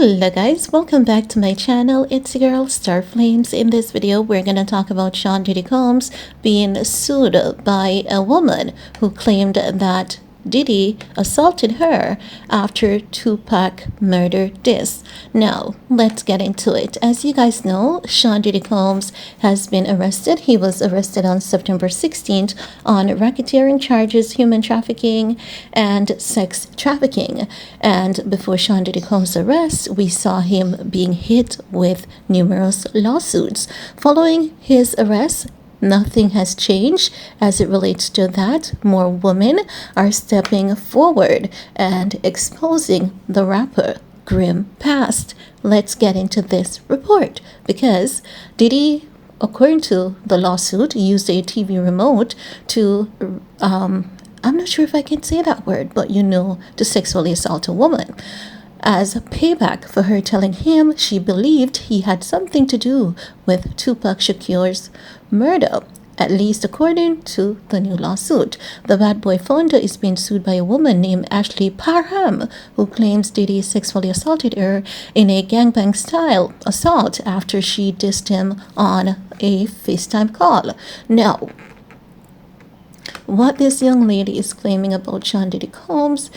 Hello guys, welcome back to my channel. It's your girl Star Flames. In this video we're gonna talk about Sean Diddy Combs being sued by a woman who claimed that Diddy assaulted her after Tupac murdered this. Now let's get into it. As you guys know, Sean Diddy Combs has been arrested. He was arrested on September 16th on racketeering charges, human trafficking, and sex trafficking. And before Sean Diddy Combs' arrest, we saw him being hit with numerous lawsuits. Following his arrest, nothing has changed as it relates to that. More women are stepping forward and exposing the rapper grim past. Let's get into this report because Diddy, according to the lawsuit, used a TV remote to I'm not sure if I can say that word, but to sexually assault a woman as payback for her telling him she believed he had something to do with Tupac Shakur's murder, at least according to the new lawsuit. The Bad Boy founder is being sued by a woman named Ashley Parham, who claims Diddy sexually assaulted her in a gangbang-style assault after she dissed him on a FaceTime call. Now, what this young lady is claiming about Sean Diddy Combs,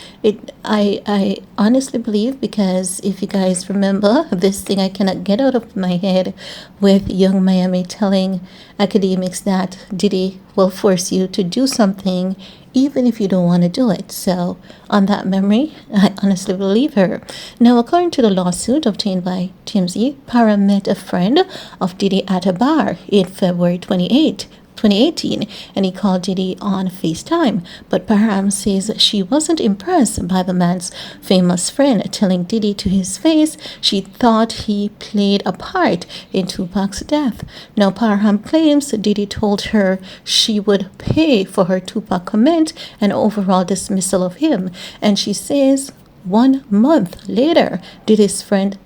I honestly believe, because if you guys remember this thing I cannot get out of my head with Young Miami telling academics that Diddy will force you to do something even if you don't want to do it. So on that memory, I honestly believe her. Now, according to the lawsuit obtained by TMZ, Parham met a friend of Diddy at a bar in February 2018, and he called Diddy on FaceTime. But Parham says she wasn't impressed by the man's famous friend telling Diddy to his face she thought he played a part in Tupac's death. Now, Parham claims Diddy told her she would pay for her Tupac comment and overall dismissal of him, and she says 1 month later Diddy's friend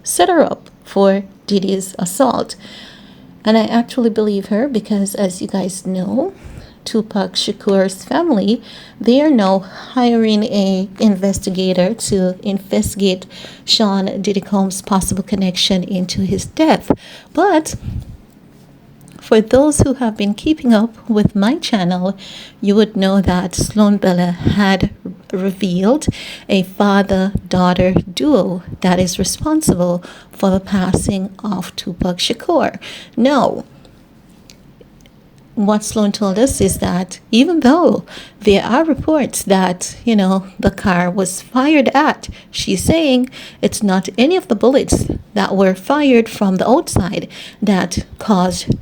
set her up for Diddy's assault. And I actually believe her because, as you guys know, Tupac Shakur's family, they are now hiring a investigator to investigate Sean Diddy Combs' possible connection into his death. But for those who have been keeping up with my channel, you would know that Sloan Bella had revealed a father-daughter duo that is responsible for the passing of Tupac Shakur. Now, what Sloan told us is that even though there are reports that, the car was fired at, she's saying it's not any of the bullets that were fired from the outside that caused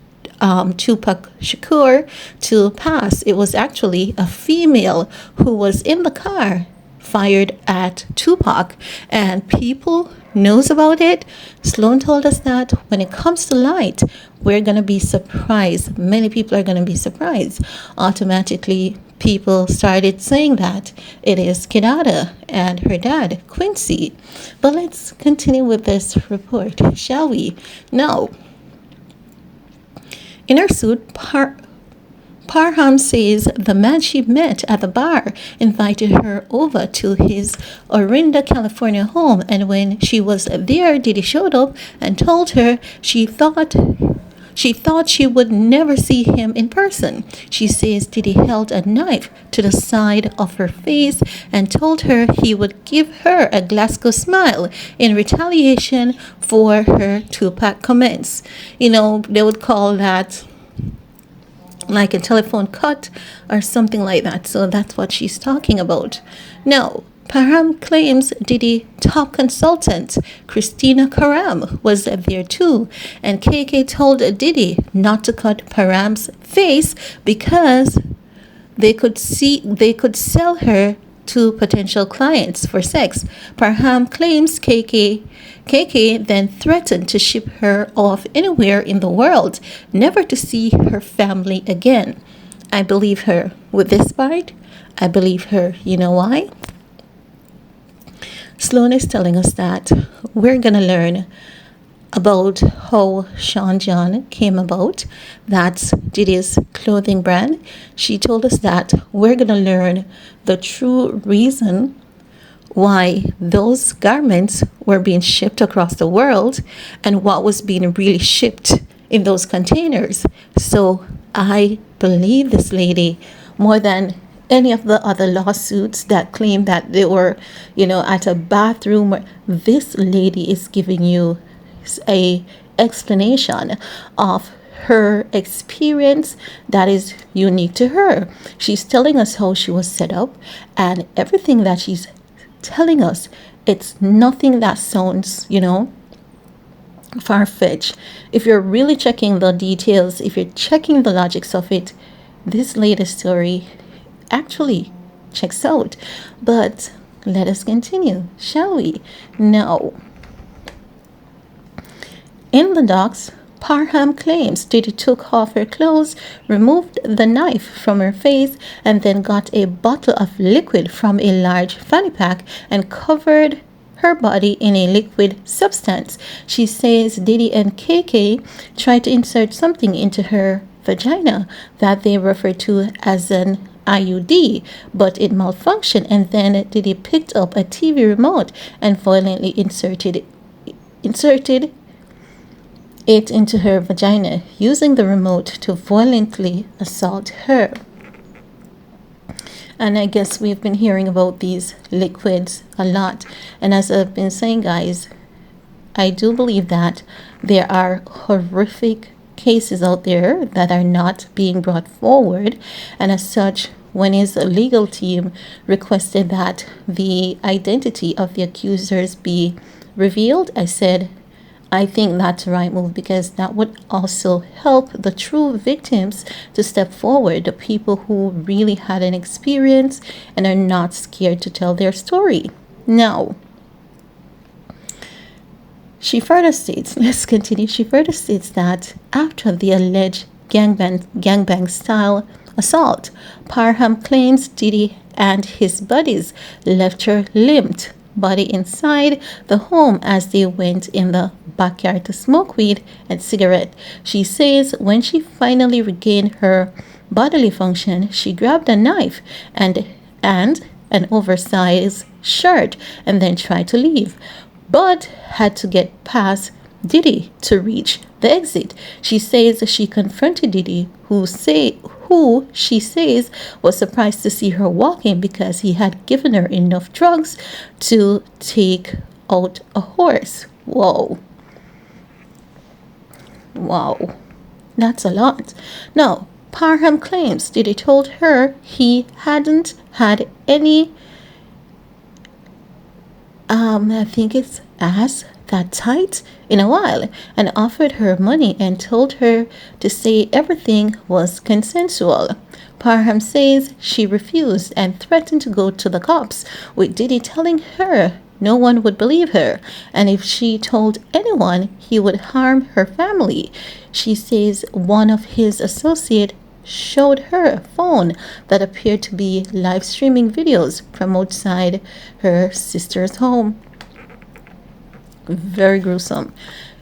Tupac Shakur to pass. It was actually a female who was in the car fired at Tupac, and people knows about it. Sloan told us that when it comes to light, we're going to be surprised. Many people are going to be surprised. Automatically, people started saying that it is Kidada and her dad, Quincy. But let's continue with this report, shall we? Now, in her suit, Parham says the man she met at the bar invited her over to his Orinda, California home, and when she was there, Diddy showed up and told her she thought she would never see him in person. She says Diddy held a knife to the side of her face and told her he would give her a Glasgow smile in retaliation for her Tupac comments. They would call that like a telephone cut or something like that. So that's what she's talking about. Now, Parham claims Diddy top consultant Christina Karam was there too, and KK told Diddy not to cut Parham's face because they could sell her to potential clients for sex. Parham claims KK then threatened to ship her off anywhere in the world, never to see her family again. I believe her with this part. I believe her. You know why? Sloan is telling us that we're going to learn about how Sean John came about. That's Diddy's clothing brand. She told us that we're going to learn the true reason why those garments were being shipped across the world and what was being really shipped in those containers. So I believe this lady more than any of the other lawsuits that claim that they were, at a bathroom. This lady is giving you a explanation of her experience that is unique to her. She's telling us how she was set up, and everything that she's telling us, it's nothing that sounds, far-fetched. If you're really checking the details, if you're checking the logics of it, this latest story actually checks out. But let us continue, shall we? Now, in the docs, Parham claims Diddy took off her clothes, removed the knife from her face, and then got a bottle of liquid from a large fanny pack and covered her body in a liquid substance. She says Diddy and KK tried to insert something into her vagina that they refer to as an IUD, but it malfunctioned, and then Diddy picked up a TV remote and violently inserted it into her vagina, using the remote to violently assault her. And I guess we've been hearing about these liquids a lot. And as I've been saying, guys, I do believe that there are horrific cases out there that are not being brought forward. And as such, when his legal team requested that the identity of the accusers be revealed, I said, I think that's the right move, because that would also help the true victims to step forward, the people who really had an experience and are not scared to tell their story. Now, she further states, let's continue. She further states that after the alleged gangbang style assault, Parham claims Diddy and his buddies left her limped body inside the home as they went in the backyard to smoke weed and cigarette. She says when she finally regained her bodily function, she grabbed a knife and an oversized shirt and then tried to leave, but had to get past Diddy to reach the exit. She says she confronted Diddy, who she says was surprised to see her walking because he had given her enough drugs to take out a horse. Whoa, that's a lot. Now, Parham claims Diddy told her he hadn't had any I think it's ass that tight in a while, and offered her money and told her to say everything was consensual. Parham says she refused and threatened to go to the cops, with Diddy telling her no one would believe her, and if she told anyone, he would harm her family. She says one of his associates showed her a phone that appeared to be live streaming videos from outside her sister's home. Very gruesome.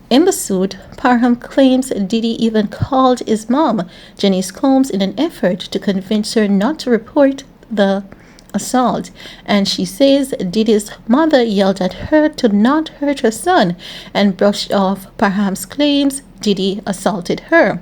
In the suit, Parham claims Diddy even called his mom, Janice Combs, in an effort to convince her not to report the assault, and she says Diddy's mother yelled at her to not hurt her son and brushed off Parham's claims Diddy assaulted her.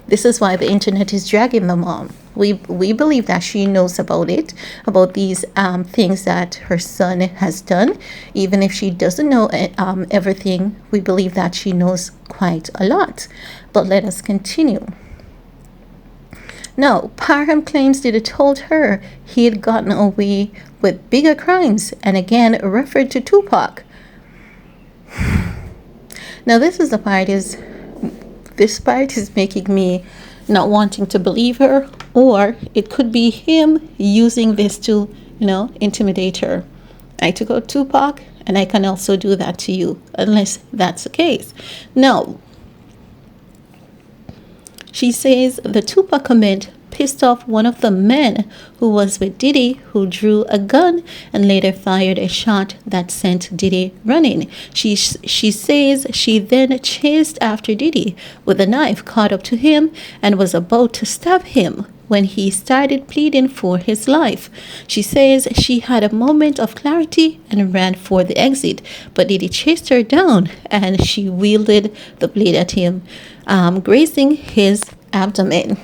This is why the internet is dragging the mom. We believe that she knows about these things that her son has done. Even if she doesn't know everything, we believe that she knows quite a lot. But let us continue. Now, Parham claims Diddy told her he had gotten away with bigger crimes, and again referred to Tupac. Now, this part is making me not wanting to believe her, or it could be him using this to, intimidate her. I took out Tupac, and I can also do that to you, unless that's the case. No. She says the Tupac comment pissed off one of the men who was with Diddy, who drew a gun and later fired a shot that sent Diddy running. She says she then chased after Diddy with a knife, caught up to him, and was about to stab him when he started pleading for his life. She says she had a moment of clarity and ran for the exit, but Diddy chased her down and she wielded the blade at him, grazing his abdomen.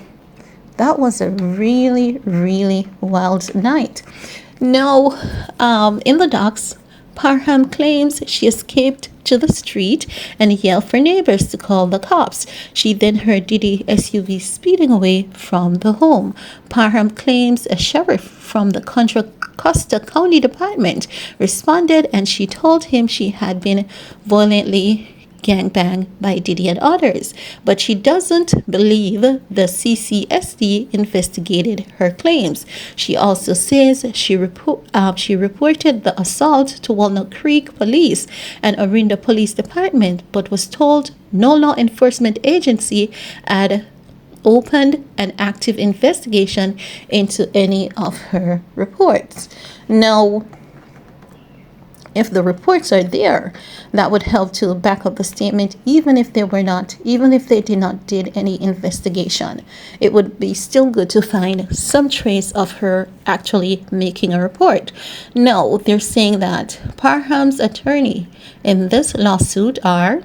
That was a really, really wild night. Now, in the docks, Parham claims she escaped to the street and yelled for neighbors to call the cops. She then heard Diddy SUV speeding away from the home. Parham claims a sheriff from the Contra Costa County Department responded, and she told him she had been violently gangbanged by Diddy and others, but she doesn't believe the CCSD investigated her claims. She also says she reported the assault to Walnut Creek Police and Orinda Police Department, but was told no law enforcement agency had opened an active investigation into any of her reports. Now, if the reports are there, that would help to back up the statement, even if they did not did any investigation. It would be still good to find some trace of her actually making a report. No, they're saying that Parham's attorney in this lawsuit are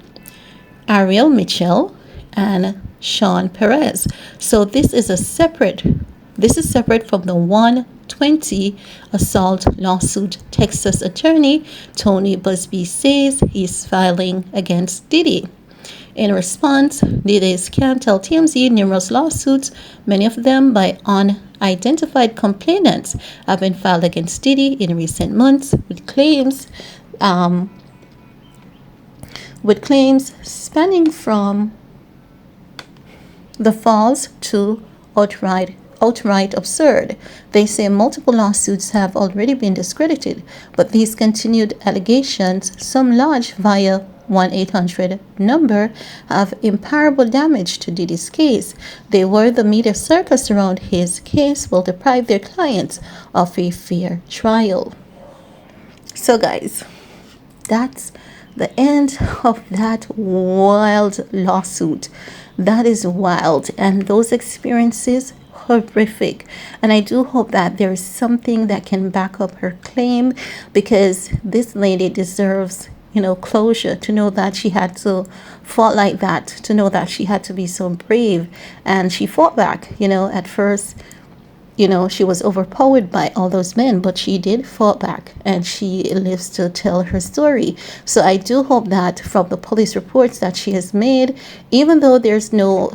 Ariel Mitchell and Sean Perez. So this is separate from the 120 assault lawsuit. Texas attorney Tony Busby says he's filing against Diddy. In response, Diddy's camp tell TMZ numerous lawsuits, many of them by unidentified complainants, have been filed against Diddy in recent months with claims spanning from the false to outright absurd. They say multiple lawsuits have already been discredited, but these continued allegations, some lodged via 1-800 number, have irreparable damage to Diddy's case. They worry the media circus around his case will deprive their clients of a fair trial. So guys, that's the end of that wild lawsuit. That is wild, and those experiences horrific. And I do hope that there is something that can back up her claim, because this lady deserves, closure, to know that she had to fight like that, to know that she had to be so brave, and she fought back. At first, she was overpowered by all those men, but she did fight back, and she lives to tell her story. So I do hope that from the police reports that she has made, even though there's no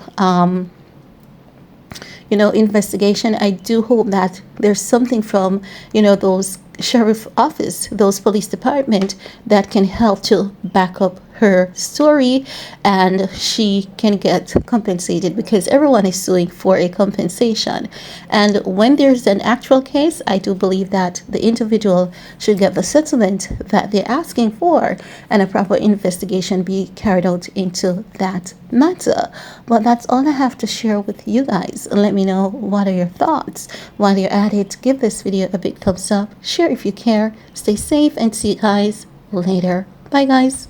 investigation, I do hope that there's something from those sheriff office, those police department, that can help to back up her story, and she can get compensated, because everyone is suing for a compensation. And when there's an actual case, I do believe that the individual should get the settlement that they're asking for, and a proper investigation be carried out into that matter. But that's all I have to share with you guys. Let me know what are your thoughts. While you're at it, give this video a big thumbs up, share if you care, stay safe, and see you guys later. Bye guys.